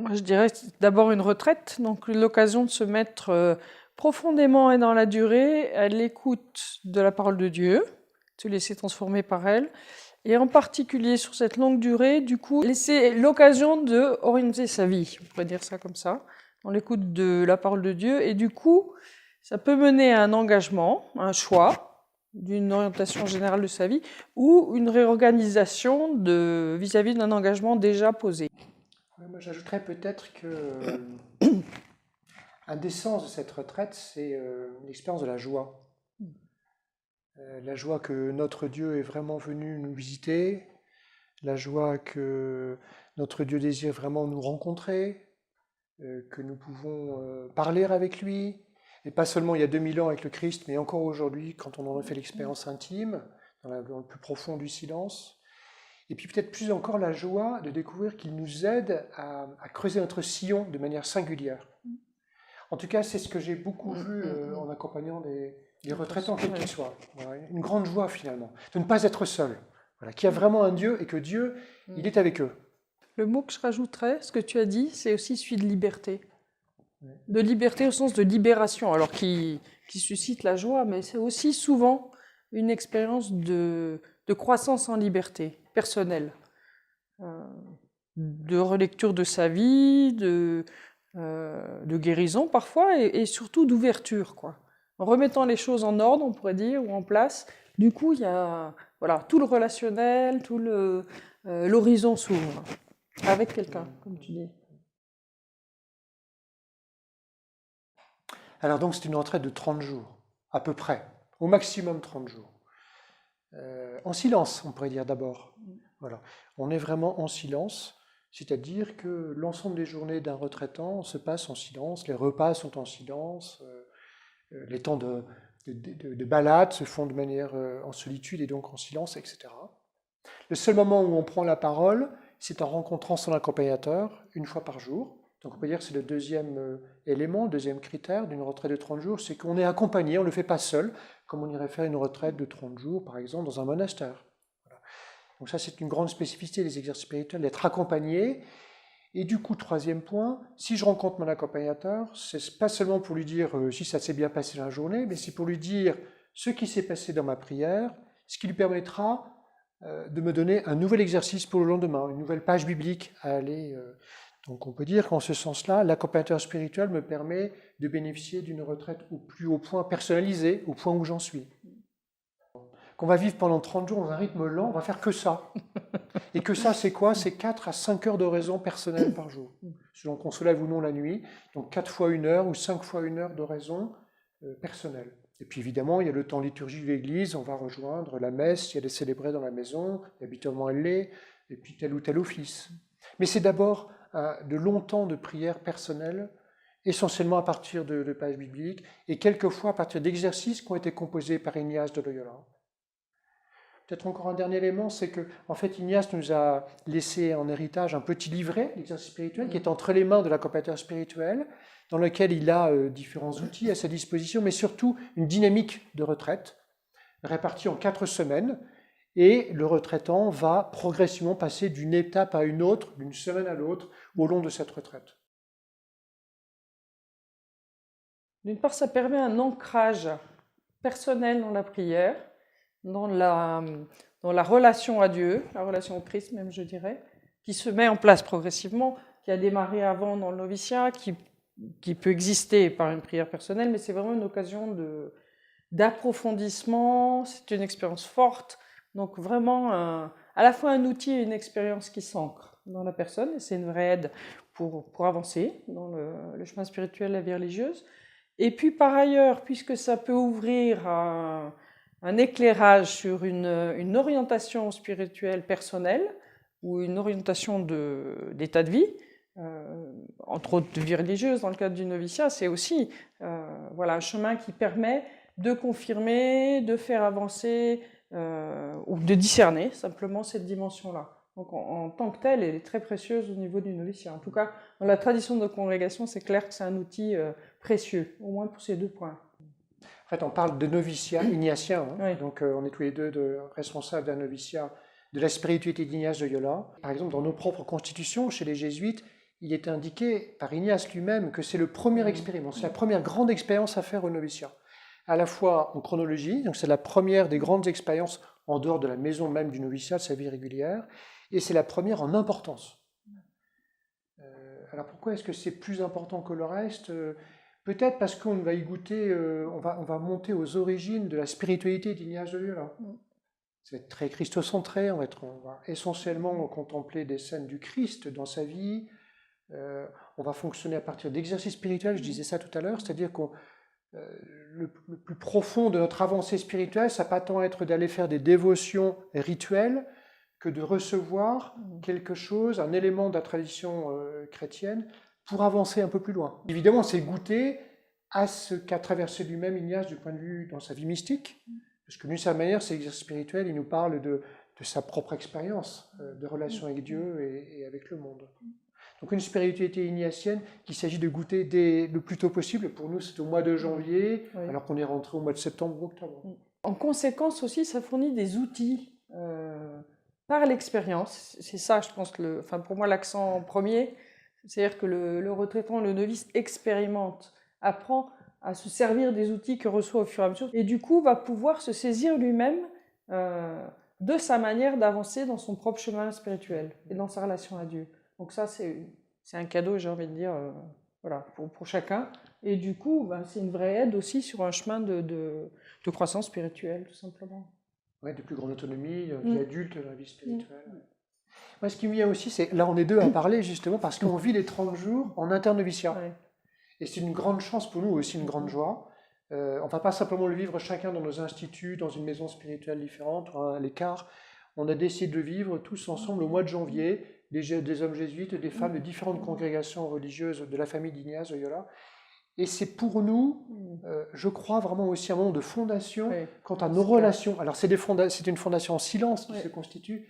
Moi, je dirais d'abord une retraite, donc l'occasion de se mettre profondément et dans la durée à l'écoute de la parole de Dieu, se laisser transformer par elle, et en particulier sur cette longue durée, du coup, laisser l'occasion de orienter sa vie, on pourrait dire ça comme ça, dans l'écoute de la parole de Dieu, et du coup, ça peut mener à un engagement, un choix d'une orientation générale de sa vie, ou une réorganisation vis-à-vis d'un engagement déjà posé. Moi, j'ajouterais peut-être que un des sens de cette retraite, c'est l'expérience de la joie. La joie que notre Dieu est vraiment venu nous visiter, la joie que notre Dieu désire vraiment nous rencontrer, que nous pouvons parler avec lui, et pas seulement il y a 2000 ans avec le Christ, mais encore aujourd'hui quand on en a fait l'expérience intime, dans le plus profond du silence. Et puis peut-être plus encore la joie de découvrir qu'il nous aide à creuser notre sillon de manière singulière. En tout cas, c'est ce que j'ai beaucoup vu en accompagnant les retraitants, quels qu'ils soient. Voilà, une grande joie finalement, de ne pas être seul, voilà, qu'il y a vraiment un Dieu et que Dieu, il est avec eux. Le mot que je rajouterais, ce que tu as dit, c'est aussi celui de liberté. De liberté au sens de libération, alors qui suscite la joie, mais c'est aussi souvent une expérience de croissance en liberté personnelle, de relecture de sa vie, de guérison parfois, et surtout d'ouverture, quoi. En remettant les choses en ordre, on pourrait dire, ou en place, du coup, il y a voilà, tout le relationnel, tout l'horizon s'ouvre avec quelqu'un, comme tu dis. Alors donc c'est une retraite de 30 jours, à peu près, au maximum 30 jours. En silence, on pourrait dire d'abord. Voilà. On est vraiment en silence, c'est-à-dire que l'ensemble des journées d'un retraitant se passe en silence, les repas sont en silence, les temps de balade se font de manière en solitude et donc en silence, etc. Le seul moment où on prend la parole, c'est en rencontrant son accompagnateur une fois par jour. Donc on peut dire que c'est le deuxième élément, le deuxième critère d'une retraite de 30 jours, c'est qu'on est accompagné, on ne le fait pas seul, comme on irait faire une retraite de 30 jours, par exemple, dans un monastère. Voilà. Donc ça, c'est une grande spécificité des exercices spirituels, d'être accompagné. Et du coup, troisième point, si je rencontre mon accompagnateur, c'est pas seulement pour lui dire si ça s'est bien passé dans la journée, mais c'est pour lui dire ce qui s'est passé dans ma prière, ce qui lui permettra de me donner un nouvel exercice pour le lendemain, une nouvelle page biblique à aller. Donc on peut dire qu'en ce sens-là, l'accompagnateur spirituel me permet de bénéficier d'une retraite au plus haut point personnalisée, au point où j'en suis. Qu'on va vivre pendant 30 jours dans un rythme lent, on va faire que ça. Et que ça, c'est quoi? C'est 4 à 5 heures d'oraison personnelle par jour, selon qu'on se lève ou non la nuit. Donc 4 fois 1 heure ou 5 fois 1 heure d'oraison personnelle. Et puis évidemment, il y a le temps liturgique de l'Église, on va rejoindre la messe, si elle est célébrée dans la maison, et habituellement elle l'est, et puis tel ou tel office. Mais c'est d'abord de longs temps de prière personnelle, essentiellement à partir de pages bibliques, et quelquefois à partir d'exercices qui ont été composés par Ignace de Loyola. Peut-être encore un dernier élément, c'est que en fait, Ignace nous a laissé en héritage un petit livret d'exercice spirituel qui est entre les mains de l'accompagnateur spirituel, dans lequel il a différents outils à sa disposition, mais surtout une dynamique de retraite répartie en 4 semaines. Et le retraitant va progressivement passer d'une étape à une autre, d'une semaine à l'autre, au long de cette retraite. D'une part, ça permet un ancrage personnel dans la prière, dans la relation à Dieu, la relation au Christ même, je dirais, qui se met en place progressivement, qui a démarré avant dans le noviciat, qui peut exister par une prière personnelle, mais c'est vraiment une occasion d'approfondissement, c'est une expérience forte, donc vraiment à la fois un outil et une expérience qui s'ancre dans la personne, et c'est une vraie aide pour avancer dans le chemin spirituel, la vie religieuse. Et puis par ailleurs, puisque ça peut ouvrir un éclairage sur une orientation spirituelle personnelle ou une orientation d'état de vie, entre autres de vie religieuse dans le cadre du noviciat, c'est aussi voilà, un chemin qui permet de confirmer, de faire avancer ou de discerner simplement cette dimension-là. Donc en tant que telle, elle est très précieuse au niveau du noviciat. En tout cas, dans la tradition de nos congrégations, c'est clair que c'est un outil précieux, au moins pour ces 2 points. En fait, on parle de noviciat ignatien, hein. Oui. Donc on est tous les deux responsables d'un noviciat de la spiritualité d'Ignace de Loyola. Par exemple, dans nos propres constitutions, chez les jésuites, il est indiqué par Ignace lui-même que c'est le premier expériment, c'est la première grande expérience à faire au noviciat. À la fois en chronologie, donc c'est la première des grandes expériences en dehors de la maison même du noviciat, de sa vie régulière, et c'est la première en importance. Alors pourquoi est-ce que c'est plus important que le reste? Peut-être parce qu'on va y goûter, on va monter aux origines de la spiritualité d'Ignace de Loyola. Ça va être très christocentré, on va essentiellement contempler des scènes du Christ dans sa vie, on va fonctionner à partir d'exercices spirituels, je disais ça tout à l'heure, c'est-à-dire que le plus profond de notre avancée spirituelle, ça ne va pas tant être d'aller faire des dévotions rituelles que de recevoir quelque chose, un élément de la tradition chrétienne pour avancer un peu plus loin. Évidemment, c'est goûter à ce qu'a traversé lui-même Ignace du point de vue dans sa vie mystique, parce que d'une certaine manière, ces exercices spirituels, il nous parle de sa propre expérience de relation avec Dieu et avec le monde. Donc une spiritualité ignatienne qu'il s'agit de goûter le plus tôt possible. Pour nous, c'est au mois de janvier, alors qu'on est rentré au mois de septembre ou octobre. En conséquence aussi, ça fournit des outils par l'expérience. C'est ça, je pense, pour moi, l'accent premier. C'est-à-dire que le retraitant, le novice expérimente, apprend à se servir des outils que reçoit au fur et à mesure, et du coup va pouvoir se saisir lui-même de sa manière d'avancer dans son propre chemin spirituel et dans sa relation à Dieu. Donc ça, c'est un cadeau, j'ai envie de dire, voilà, pour chacun. Et du coup, c'est une vraie aide aussi sur un chemin de croissance spirituelle, tout simplement. Oui, de plus grande autonomie, de vie adulte, dans la vie spirituelle. Moi, ce qui me vient aussi, c'est, là on est deux à parler justement, parce qu'on vit les 30 jours en internoviciat. Et c'est une grande chance pour nous, aussi une grande joie. On ne va pas simplement le vivre chacun dans nos instituts, dans une maison spirituelle différente, à l'écart. On a décidé de le vivre tous ensemble au mois de janvier, des hommes jésuites, des femmes de différentes congrégations religieuses de la famille d'Ignace de Loyola. Et c'est pour nous, je crois, vraiment aussi un moment de fondation quant à nos relations. Alors c'est une fondation en silence qui se constitue,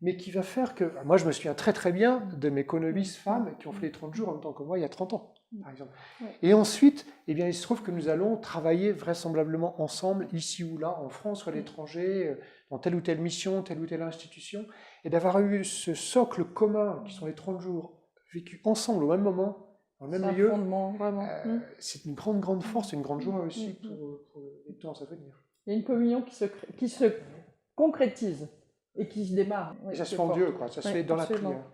mais qui va faire que... Moi, je me souviens très très bien de mes conovices femmes qui ont fait les 30 jours en même temps que moi il y a 30 ans, par exemple. Et ensuite, eh bien, il se trouve que nous allons travailler vraisemblablement ensemble, ici ou là, en France ou à l'étranger, dans telle ou telle mission, telle ou telle institution, et d'avoir eu ce socle commun, qui sont les 30 jours, vécus ensemble au même moment, dans le même lieu, vraiment. c'est une grande force, une grande joie aussi pour les temps à venir. Il y a une communion qui se concrétise et qui se démarre. Et ça se fait en Dieu, quoi. Ça se fait dans la prière.